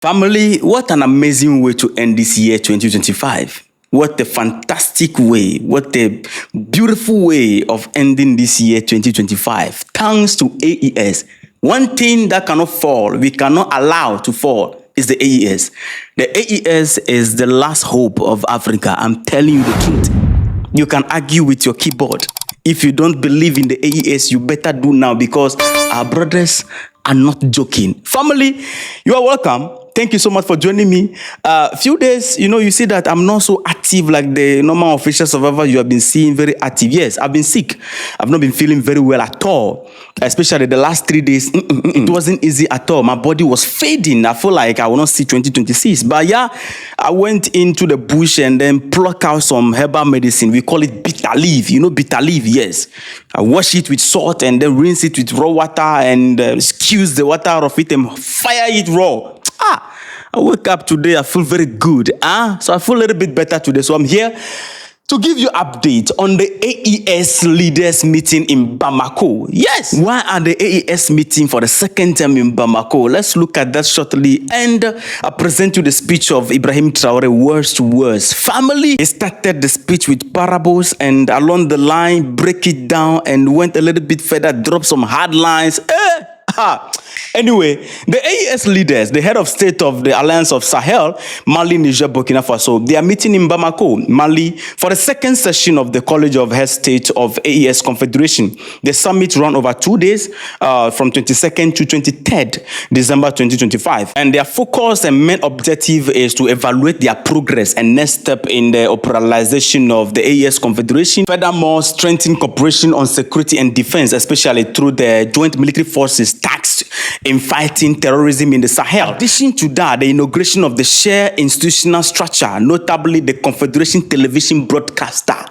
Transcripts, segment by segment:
Family, what an amazing way to end this year 2025. What a fantastic way, what a beautiful way of ending this year 2025. Thanks to AES. One thing that cannot fall, we cannot allow to fall, is the AES. The AES is the last hope of Africa. I'm telling you the truth. You can argue with your keyboard. If you don't believe in the AES, you better do now, because our brothers are not joking. Family, you are welcome. Thank you so much for joining me. Few days, you see that I'm not so active like the normal official survivor you have been seeing, very active. Yes, I've been sick. I've not been feeling very well at all. Especially the last 3 days. It wasn't easy at all. My body was fading. I feel like I will not see 2026. But yeah, I went into the bush and then plucked out some herbal medicine. We call it bitter leaf. You know bitter leaf? Yes. I wash it with salt and then rinse it with raw water and squeeze the water out of it and fire it raw. I woke up today, I feel very good. So I feel a little bit better today. So I'm here to give you update on the AES leaders meeting in Bamako. Yes, why are the AES meeting for the second time in Bamako? Let's look at that shortly. And I present you the speech of Ibrahim Traoré, words to words. Family, he started the speech with parables and along the line, break it down and went a little bit further, dropped some hard lines. Anyway, the AES leaders, the head of state of the Alliance of Sahel, Mali, Niger, Burkina Faso, they are meeting in Bamako, Mali, for the second session of the College of Head State of AES Confederation. The summit run over 2 days, from 22nd to 23rd December 2025. And their focus and main objective is to evaluate their progress and next step in the operationalization of the AES Confederation. Furthermore, strengthen cooperation on security and defense, especially through the joint military forces tasked in fighting terrorism in the Sahel. In addition to that, the inauguration of the shared institutional structure, notably the Confederation television broadcaster,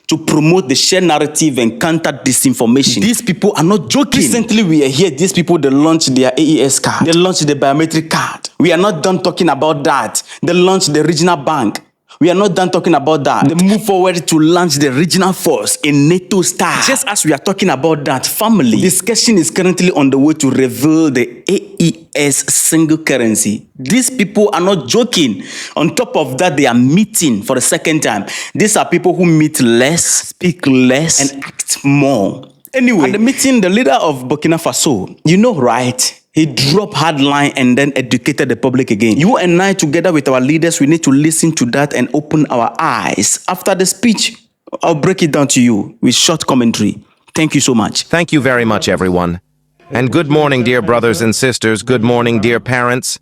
to promote the shared narrative and counter disinformation. These people are not joking. Recently, we are here. These people, they launched their AES card. They launched the biometric card. We are not done talking about that. They launched the regional bank. We are not done talking about that. They move forward to launch the regional force in NATO style. Just as we are talking about that, family, discussion is currently on the way to reveal the AES single currency. These people are not joking. On top of that, they are meeting for the second time. These are people who meet less, speak less, and act more. Anyway, at the meeting, the leader of Burkina Faso, you know, right? He dropped hard line and then educated the public again. You and I, together with our leaders, we need to listen to that and open our eyes. After the speech, I'll break it down to you with short commentary. Thank you so much. Thank you very much, everyone. And good morning, dear brothers and sisters. Good morning, dear parents.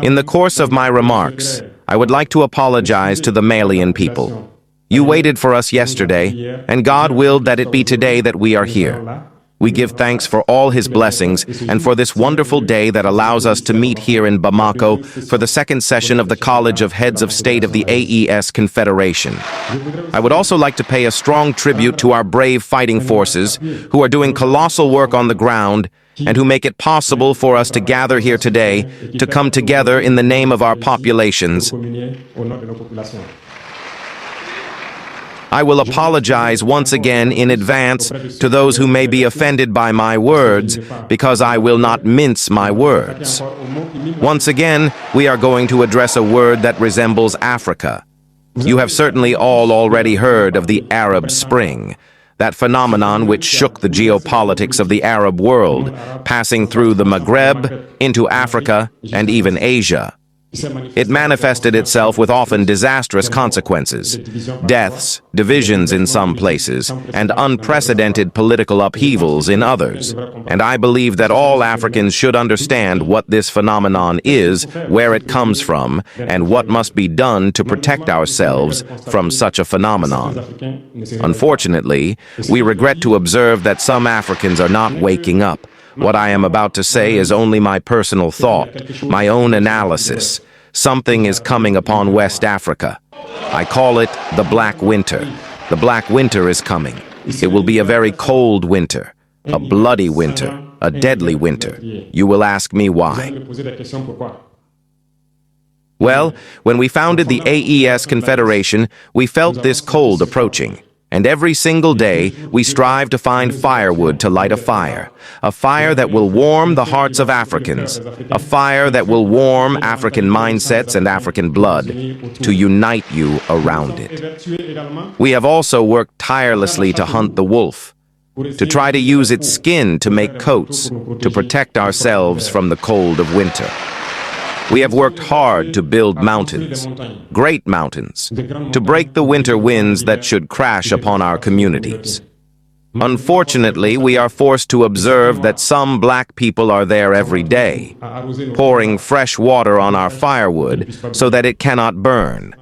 In the course of my remarks, I would like to apologize to the Malian people. You waited for us yesterday, and God willed that it be today that we are here. We give thanks for all His blessings and for this wonderful day that allows us to meet here in Bamako for the second session of the College of Heads of State of the AES Confederation. I would also like to pay a strong tribute to our brave fighting forces who are doing colossal work on the ground and who make it possible for us to gather here today to come together in the name of our populations. I will apologize once again in advance to those who may be offended by my words, because I will not mince my words. Once again, we are going to address a word that resembles Africa. You have certainly all already heard of the Arab Spring, that phenomenon which shook the geopolitics of the Arab world, passing through the Maghreb, into Africa, and even Asia. It manifested itself with often disastrous consequences, deaths, divisions in some places, and unprecedented political upheavals in others. And I believe that all Africans should understand what this phenomenon is, where it comes from, and what must be done to protect ourselves from such a phenomenon. Unfortunately, we regret to observe that some Africans are not waking up. What I am about to say is only my personal thought, my own analysis. Something is coming upon West Africa. I call it the Black Winter. The Black Winter is coming. It will be a very cold winter, a bloody winter, a deadly winter. You will ask me why. Well, when we founded the AES Confederation, we felt this cold approaching. And every single day, we strive to find firewood to light a fire that will warm the hearts of Africans, a fire that will warm African mindsets and African blood, to unite you around it. We have also worked tirelessly to hunt the wolf, to try to use its skin to make coats, to protect ourselves from the cold of winter. We have worked hard to build mountains, great mountains, to break the winter winds that should crash upon our communities. Unfortunately, we are forced to observe that some black people are there every day, pouring fresh water on our firewood so that it cannot burn.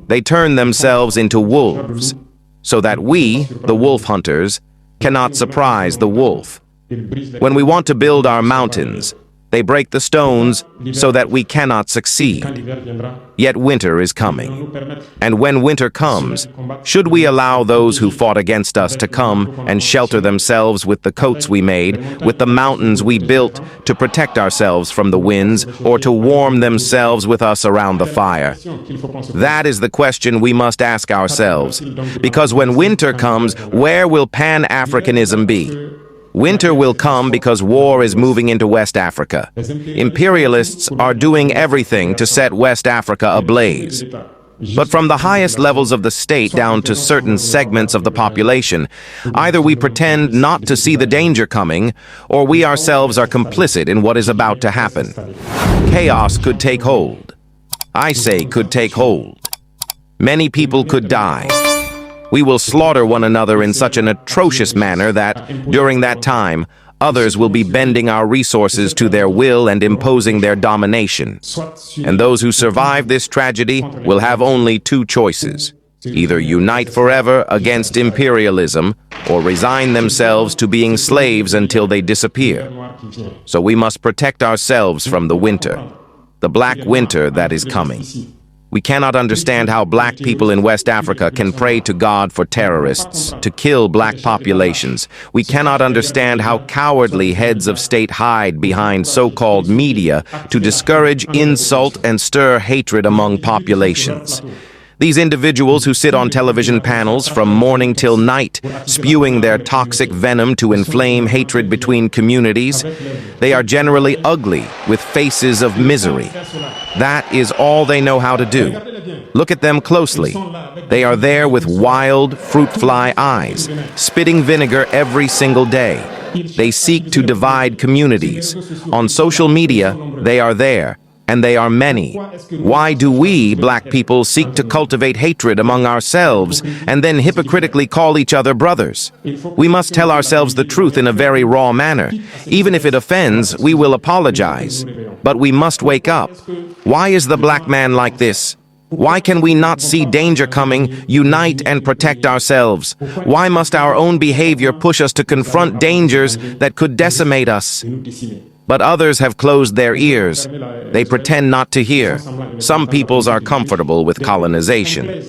They turn themselves into wolves, so that we, the wolf hunters, cannot surprise the wolf. When we want to build our mountains, they break the stones so that we cannot succeed. Yet winter is coming. And when winter comes, should we allow those who fought against us to come and shelter themselves with the coats we made, with the mountains we built, to protect ourselves from the winds, or to warm themselves with us around the fire? That is the question we must ask ourselves. Because when winter comes, where will Pan-Africanism be? Winter will come because war is moving into West Africa. Imperialists are doing everything to set West Africa ablaze. But from the highest levels of the state down to certain segments of the population, either we pretend not to see the danger coming, or we ourselves are complicit in what is about to happen. Chaos could take hold. I say could take hold. Many people could die. We will slaughter one another in such an atrocious manner that, during that time, others will be bending our resources to their will and imposing their domination. And those who survive this tragedy will have only two choices: either unite forever against imperialism or resign themselves to being slaves until they disappear. So we must protect ourselves from the winter, the black winter that is coming. We cannot understand how black people in West Africa can pray to God for terrorists to kill black populations. We cannot understand how cowardly heads of state hide behind so-called media to discourage, insult, and stir hatred among populations. These individuals who sit on television panels from morning till night, spewing their toxic venom to inflame hatred between communities, they are generally ugly, with faces of misery. That is all they know how to do. Look at them closely. They are there with wild, fruit fly eyes, spitting vinegar every single day. They seek to divide communities. On social media, they are there. And they are many. Why do we, black people, seek to cultivate hatred among ourselves and then hypocritically call each other brothers? We must tell ourselves the truth in a very raw manner. Even if it offends, we will apologize. But we must wake up. Why is the black man like this? Why can we not see danger coming, unite and protect ourselves? Why must our own behavior push us to confront dangers that could decimate us? But others have closed their ears. They pretend not to hear. Some peoples are comfortable with colonization.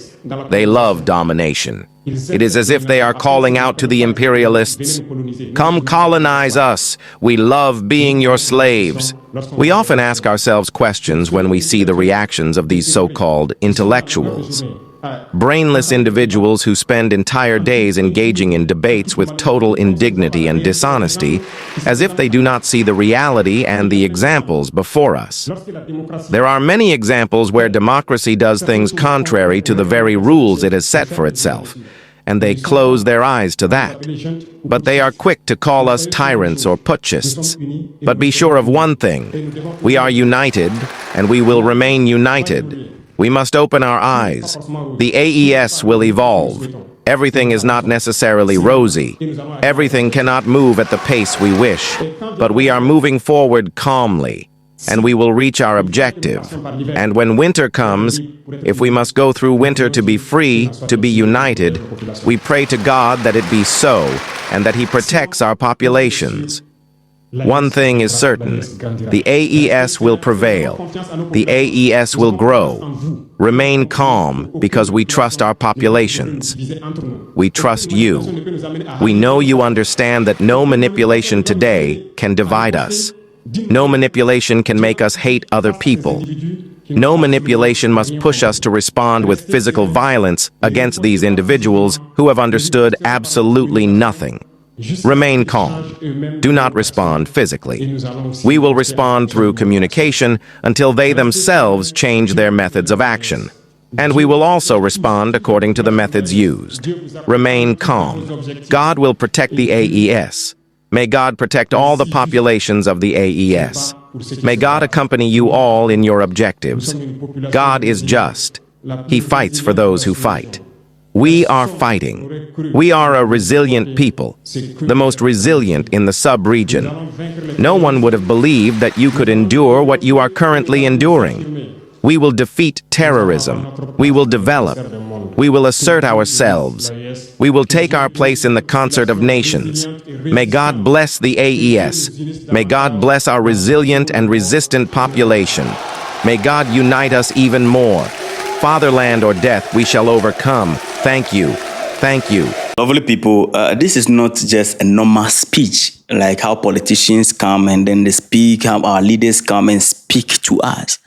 They love domination. It is as if they are calling out to the imperialists, "Come colonize us. We love being your slaves." We often ask ourselves questions when we see the reactions of these so-called intellectuals. Brainless individuals who spend entire days engaging in debates with total indignity and dishonesty, as if they do not see the reality and the examples before us. There are many examples where democracy does things contrary to the very rules it has set for itself, and they close their eyes to that. But they are quick to call us tyrants or putschists. But be sure of one thing: we are united, and we will remain united. We must open our eyes. The AES will evolve. Everything is not necessarily rosy. Everything cannot move at the pace we wish. But we are moving forward calmly, and we will reach our objective. And when winter comes, if we must go through winter to be free, to be united, we pray to God that it be so, and that He protects our populations. One thing is certain: the AES will prevail. The AES will grow. Remain calm, because we trust our populations. We trust you. We know you understand that no manipulation today can divide us. No manipulation can make us hate other people. No manipulation must push us to respond with physical violence against these individuals who have understood absolutely nothing. Remain calm. Do not respond physically. We will respond through communication until they themselves change their methods of action. And we will also respond according to the methods used. Remain calm. God will protect the AES. May God protect all the populations of the AES. May God accompany you all in your objectives. God is just. He fights for those who fight. We are fighting. We are a resilient people, the most resilient in the sub-region. No one would have believed that you could endure what you are currently enduring. We will defeat terrorism. We will develop. We will assert ourselves. We will take our place in the concert of nations. May God bless the AES. May God bless our resilient and resistant population. May God unite us even more. Fatherland or death, we shall overcome. Thank you. Thank you. Lovely people, this is not just a normal speech, like how politicians come and then they speak, how our leaders come and speak to us.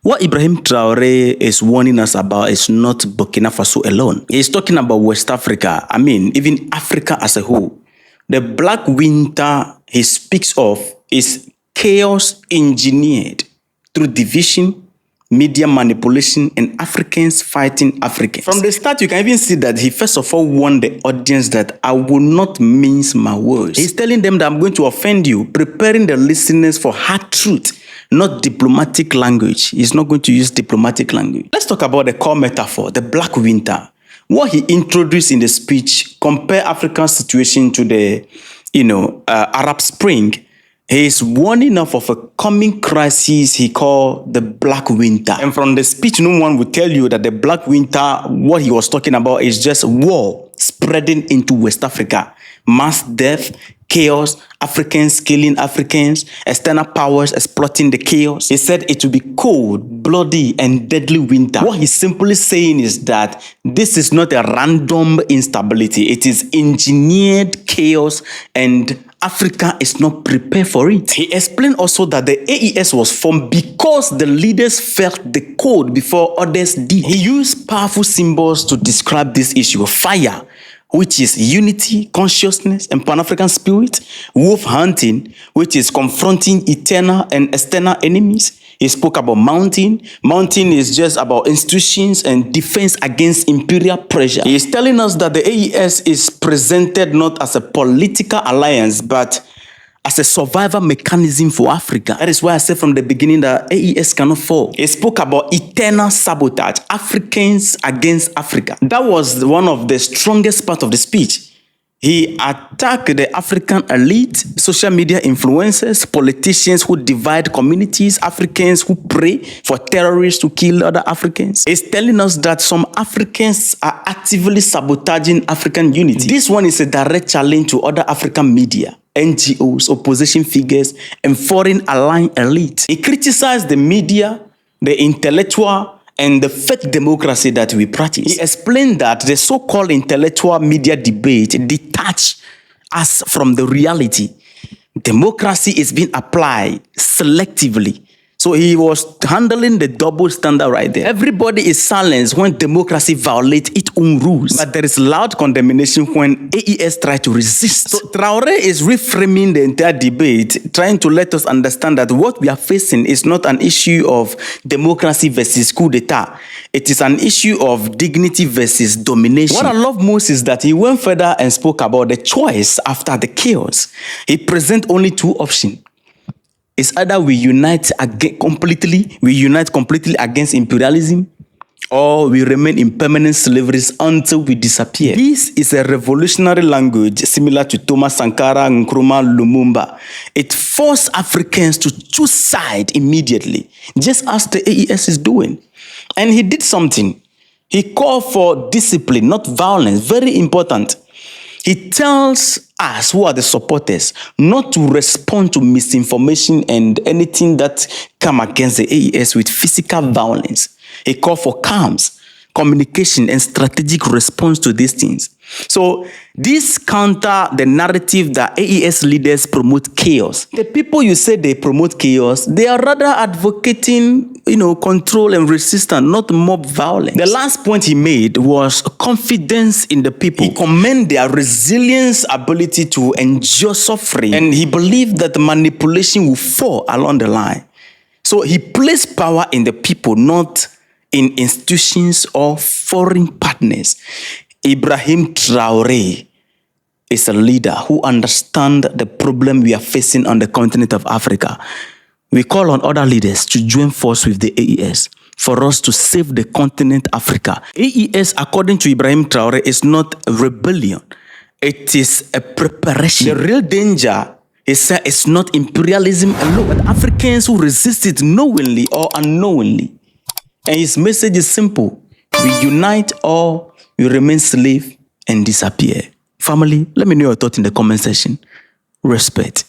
What Ibrahim Traoré is warning us about is not Burkina Faso alone. He's talking about West Africa. I mean, even Africa as a whole. The Black Winter he speaks of is chaos engineered through division, media manipulation, and Africans fighting Africans. From the start, you can even see that he first of all warned the audience that I will not mince my words. He's telling them that I'm going to offend you, preparing the listeners for hard truth, not diplomatic language. He's not going to use diplomatic language. Let's talk about the core metaphor, the Black Winter. What he introduced in the speech, compare Africa's situation to the, Arab Spring. He is warning of a coming crisis he called the Black Winter. And from the speech, no one will tell you that the Black Winter, what he was talking about is just war spreading into West Africa. Mass death, chaos, Africans killing Africans, external powers exploiting the chaos. He said it will be cold, bloody, and deadly winter. What he's simply saying is that this is not a random instability. It is engineered chaos, and Africa is not prepared for it. He explained also that the AES was formed because the leaders felt the cold before others did. He used powerful symbols to describe this issue. Fire, which is unity, consciousness, and Pan-African spirit. Wolf hunting, which is confronting internal and external enemies. He spoke about mountain. Mountain is just about institutions and defense against imperial pressure. He is telling us that the AES is presented not as a political alliance, but as a survival mechanism for Africa. That is why I said from the beginning that AES cannot fall. He spoke about eternal sabotage, Africans against Africa. That was one of the strongest parts of the speech. He attacked the African elite, social media influencers, politicians who divide communities, Africans who pray for terrorists to kill other Africans. He's telling us that some Africans are actively sabotaging African unity. This one is a direct challenge to other African media, NGOs, opposition figures, and foreign aligned elite. He criticized the media, the intellectual, and the fake democracy that we practice. He explained that the so-called intellectual media debate detach us from the reality. Democracy is being applied selectively. So he was handling the double standard right there. Everybody is silenced when democracy violates its own rules. But there is loud condemnation when AES try to resist. So Traore is reframing the entire debate, trying to let us understand that what we are facing is not an issue of democracy versus coup d'etat. It is an issue of dignity versus domination. What I love most is that he went further and spoke about the choice after the chaos. He presents only two options. It's either we unite completely against imperialism, or we remain in permanent slavery until we disappear. This is a revolutionary language similar to Thomas Sankara, Nkrumah, Lumumba. It forced Africans to choose side immediately, just as the AES is doing. And he did something. He called for discipline, not violence. Very important. He tells us, who are the supporters, not to respond to misinformation and anything that come against the AES with physical violence. He called for calms, communication, and strategic response to these things. So this counter the narrative that AES leaders promote chaos. The people you say they promote chaos, they are rather advocating, control and resistance, not mob violence. The last point he made was confidence in the people. He commended their resilience, ability to endure suffering, and he believed that manipulation will fall along the line. So he placed power in the people, not in institutions or foreign partners. Ibrahim Traoré is a leader who understands the problem we are facing on the continent of Africa. We call on other leaders to join force with the AES for us to save the continent Africa. AES, according to Ibrahim Traoré, is not a rebellion. It is a preparation. The real danger is not imperialism alone, but Africans who resist it knowingly or unknowingly. And his message is simple: we unite or we remain slave and disappear. Family, let me know your thoughts in the comment section. Respect.